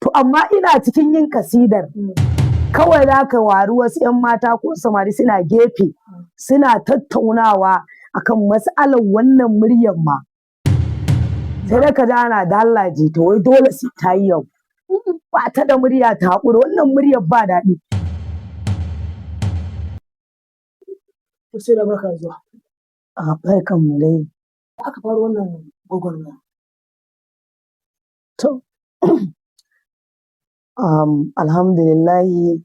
To amma ina cikin yin kasidar kawai za ka wari wasu 'yan mata ko samari suna gefe suna tattaunawa akan mas'alar wannan muryar ma. Sai da ka ji ana da Allah ji ta wai dole sai ta yi yau. Ba ta da murya ta haƙura wannan muryar ba daɗi. Sai da barka zuwa. Barkan mu dai. Aka fara wannan gwagwarmaya. To, alhamdulillahi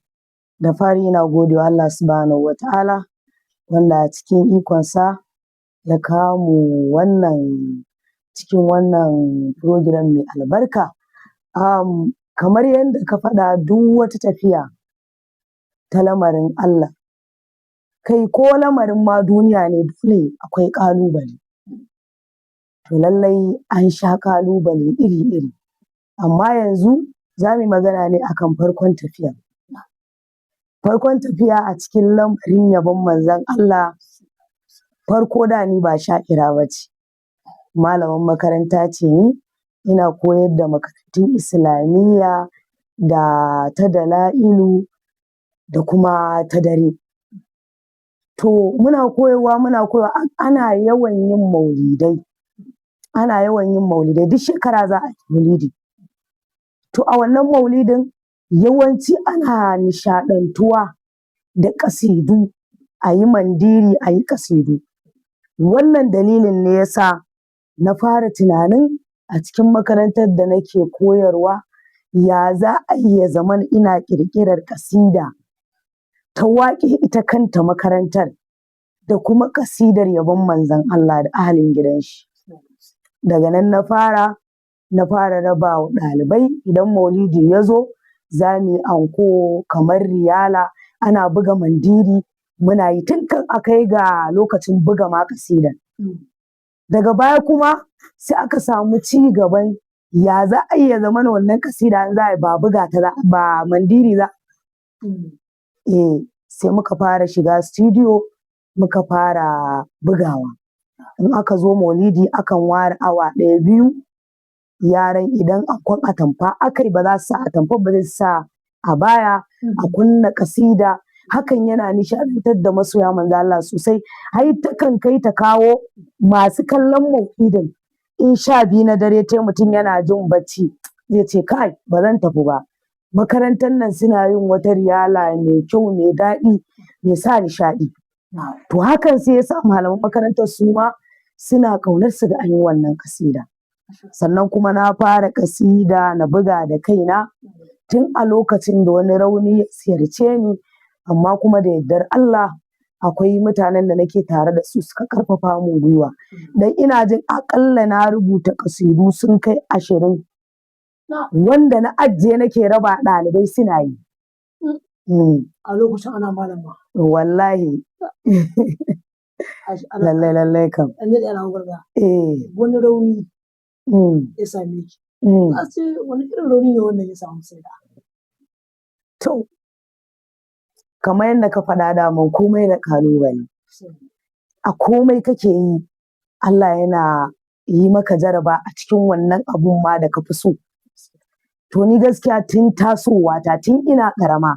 da fari ina gode wa Allah subhanahu wa ta'ala wanda a cikin ikonsa ya kawo mu cikin wannan program mai albarka. Kamar yadda ka faɗa duk wata tafiya ta lamarin Allah, kai ko lamarin ma duniya ne dole akwai ƙalubale. To lallai an sha ƙalubale iri-iri. Amma yanzu za mu yi magana ne akan farkon tafiya. Farkon tafiya a cikin lamarin yabon manzon Allah, farko da ni ba sha'ira ba ce, malamar makaranta ce ni, ina koyar da makarantun Islamiyya da ta Dala'ilu da kuma ta dare. To muna koyarwa ana yawan yin maulidai, duk shekara za a yi maulidi. To a wannan maulidin yawanci ana nishaɗantuwa da ƙasidu, a yi mandiri, a yi ƙasidu. Wannan dalilin ne ya sa na fara tunanin a cikin makarantar da nake koyarwa ya za a yi ya zamana ina ƙirƙirar ƙasida ta waƙe ita kanta makarantar da kuma ƙasidar yabon manzon Allah da ahalin gidan shi. Daga nan na fara raba wa ɗalibai idan maulidi ya zo za mu yi anko kamar riyala, ana buga mandiri muna yi tun kan a kai ga lokacin buga ma ƙasidar. Daga baya kuma sai aka samu ci gaban ya za a yi ya zamana wannan ƙasida in za a yi ba buga ta ba mandiri za. Sai muka fara shiga studio muka fara bugawa. In aka zo maulidi akan ware awa ɗaya biyu, yaran idan ankon atamfa aka yi ba za su sa atamfa ba zai sa abaya a kunna ƙasida, hakan yana nishaɗantar da masoya manzon Allah sosai. Har takan kai ta kawo masu kallon maulidin in 12 na dare tai mutum yana jin bacci zai ce kai ba zan tafi ba. Makarantar nan suna yin wata riyala mai kyau mai daɗi mai sa nishaɗi. To hakan sai ya sa malaman makarantar su ma suna ƙaunar su ga an yi wannan ƙasida. Sannan kuma na fara ƙasida na buga da kaina tun a lokacin da wani rauni ya ziyarce ni, amma kuma da yardar Allah akwai mutanen da nake tare da su suka ƙarfafa min gwiwa. Dan ina jin aƙalla na rubuta ƙasidu sun kai 20 wanda na ajiye nake raba ɗalibai suna yi. A lokacin ana malama. Wallahi. Lallai kam. Wani rauni ya same ki. Wani irin rauni ne wannan ya samu Saida? To, kamar yadda ka faɗa daman komai da ƙalubale. A komai kake yi Allah yana yi maka jaraba a cikin wannan abun ma da ka fi so. To ni gaskiya tun tasowata tun ina ƙarama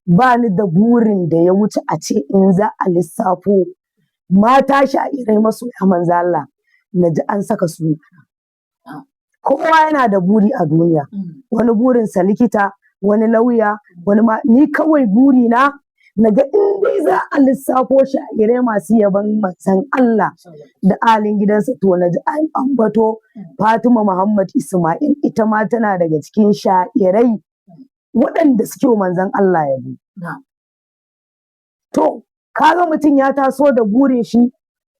ba ni da burin da ya wuce a ce in za a lissafo mata sha'irai masoya manzon Allah na ji an saka sunana. Kowa yana da buri a duniya, wani burinsa likita, wani lauya, wani ma ni kawai burina na ga in dai za a lissafo sha'irai masu yabon manzon Allah da ahalin gidansa to na ji an ambato Fatima Muhammad Ismail, ita ma tana daga cikin sha'irai waɗanda suke wa manzon Allah yabo. To, kaga mutum ya taso da burin shi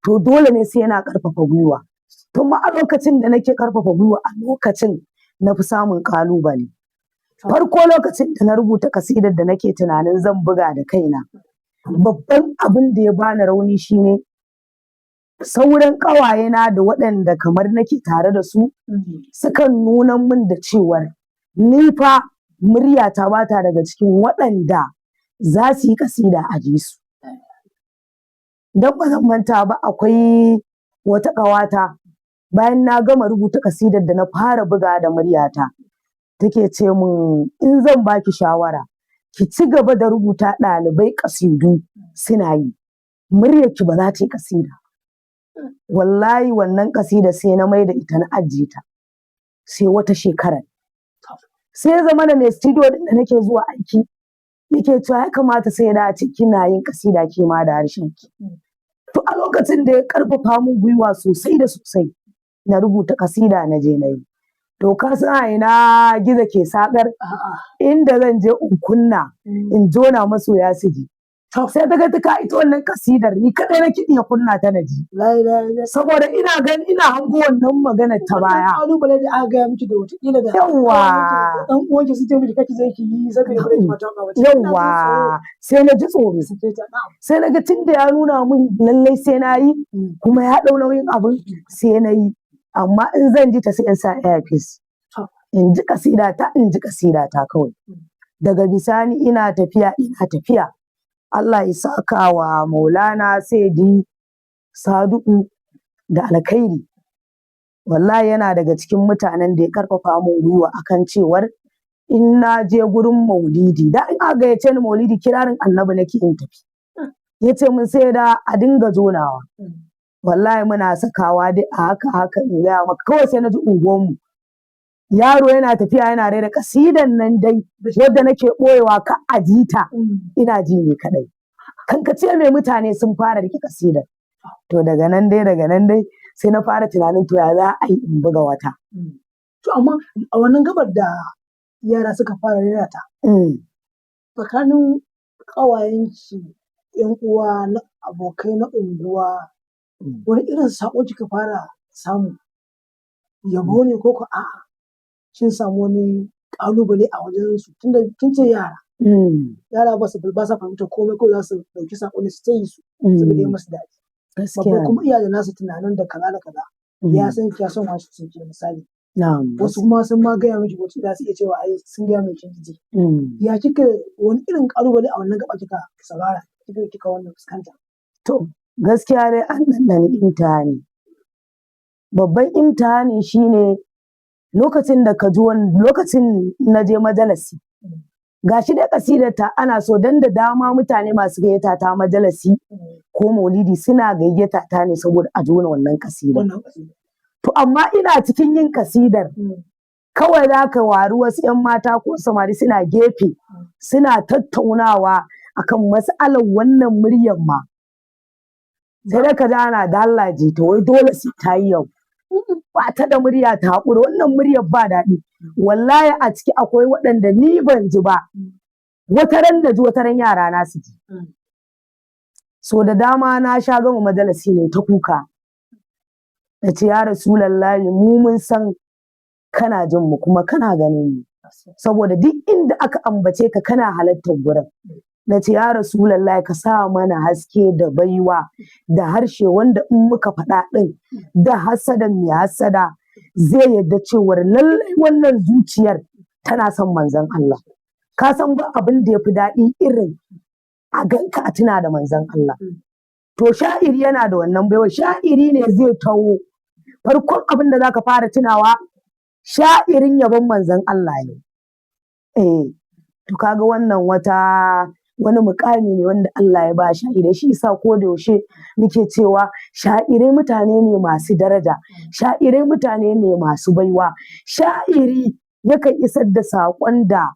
to dole ne sai yana ƙarfafa gwiwa. To ma a lokacin da nake ƙarfafa gwiwa a lokacin na fi samun ƙalubale. Farko lokacin da na rubuta ƙasidar da nake tunanin zan buga da kaina, babban abin da ya bani rauni shine sauran ƙawayena da waɗanda kamar nake tare da su sukan nuna min da cewar ni fa muryata ba ta daga cikin waɗanda za su yi ƙasida a ji su. Don ba zan manta ba akwai wata ƙawata bayan na gama rubuta ƙasidar da na fara bugawa da muryata take ce min in zan baki shawara ki ci gaba da rubuta ɗalibai ƙasidu suna yi, muryarki ba za ta yi ƙasida. Wallahi wannan ƙasida sai na mai da ita na ajiye ta, sai wata shekarar. Sai ya zama da mai studio ɗin da nake zuwa aiki yake cewa ya kamata sai da ce kina yin ƙasida ke ma da harshen ki. To a lokacin da ya ƙarfafa min gwiwa sosai da sosai na rubuta ƙasida na je na yi. To ka san a ina gizo ke saƙar inda zan je in kunna in jona masoya su ji. Sai daga ta ita wannan ƙasidar ni kaɗai nake iya kunna ta na ji. Saboda ina gani ina hango wannan magana ta baya. Ƙalubale da aka gaya miki da wataƙila da Yawwa. ɗan uwanki sun ce miki kake zai ki yi saboda ba ki mata ba. Yawwa. Sai na ji tsoro. Sai na ga tun da ya nuna min lallai sai na yi kuma ya ɗau nauyin abin sai na yi. Amma in zan ji ta sai in sa earpiece. In ji ƙasida ta kawai. Daga bisani ina tafiya. Allah ya saka wa Maulana Saidi Sadu'u da alkhairi. Wallahi yana daga cikin mutanen da ya ƙarfafa min gwiwa akan cewar in na je gurin maulidi, da in aka gayyace ni maulidi kirarin annabi nake in tafi. Ya ce min sai da a dinga jonawa. Wallahi muna sakawa dai a haka in gaya maka kawai sai na ji unguwanmu. Yaro yana tafiya yana rera ƙasidan nan dai wadda nake ɓoyewa ka ajita ina ji ne kaɗai. Kankace mai mutane sun fara riƙe ƙasidar. To daga nan dai sai na fara tunanin to ya za a yi in buga wata. To amma a wannan gabar da yara suka fara rera ta. Tsakanin ƙawayenki, ‘yan uwa, na abokai na unguwa, wani irin saƙo kika fara samu? Yabo ne ko ko a'a? Kin samu wani ƙalubale a wajensu tunda kin ce yara. Yara ba sa fahimtar komai ko za su ɗauki saƙo ne su ta yi su saboda ya masu daɗi. Babba kuma iya da nasu tunanin da kaza da kaza. Ya san ki ya san wasu sun ke misali. Wasu kuma sun ma gaya miki wacce za su iya cewa ai sun gaya miki kin ji. Ya kika wani irin ƙalubale a wannan gaba kika saurara kika wannan fuskanta? To gaskiya dai an ɗanɗani imtihani. Babban imtihani shine lokacin da lokacin na je majalisi. Gashi dai ƙasidar ta ana so dan da dama mutane masu gayyata ta majalisi ko maulidi suna gayyata ta ne saboda a jona wannan ƙasidar. To amma ina cikin yin ƙasidar kawai za ka wari wasu 'yan mata ko samari suna gefe suna tattaunawa akan mas'alar wannan muryar ma. Sai dai ka ji ana da Allah ji ta wai dole sai ta yi yau. Ba ta da murya ta haƙura wannan muryar ba daɗi. Wallahi a ciki akwai waɗanda ni ban ji ba. Wataran da ji wataran yara na su ji. So da dama na sha gama majalisi ne ta kuka. Na ce ya Rasulallahi mu mun san kana jin mu kuma kana ganin mu. Saboda duk inda aka ambace ka kana halartar gurin. Na ce ya Rasulallahi ka sa mana haske da baiwa da harshe wanda in muka faɗa ɗin da hasadan mai hasada zai yadda cewar lallai wannan zuciyar tana son manzon Allah. Ka san ba abin da ya fi daɗi irin a ganka a tuna da manzon Allah. To sha'iri yana da wannan baiwa, sha'iri ne zai taho farkon abin da za ka fara tunawa sha'irin yabon manzon Allah ne. To kaga wannan wani mukami ne wanda Allah ya ba sha'irai, shi yasa ko da yaushe muke cewa sha'irai mutane ne masu daraja, sha'irai mutane ne masu baiwa, sha'iri yakan isar da saƙon da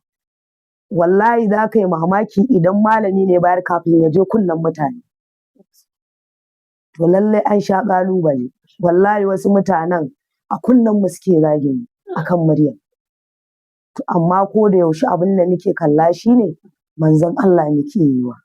wallahi za ka yi mamaki idan malami ne bayar kafin ya je kunnen mutane. To lallai an sha ƙalubale, wallahi wasu mutanen a kunnen mu suke zagin akan murya. To amma ko da yaushe abin da muke kalla shine manzon Allah muke yi wa.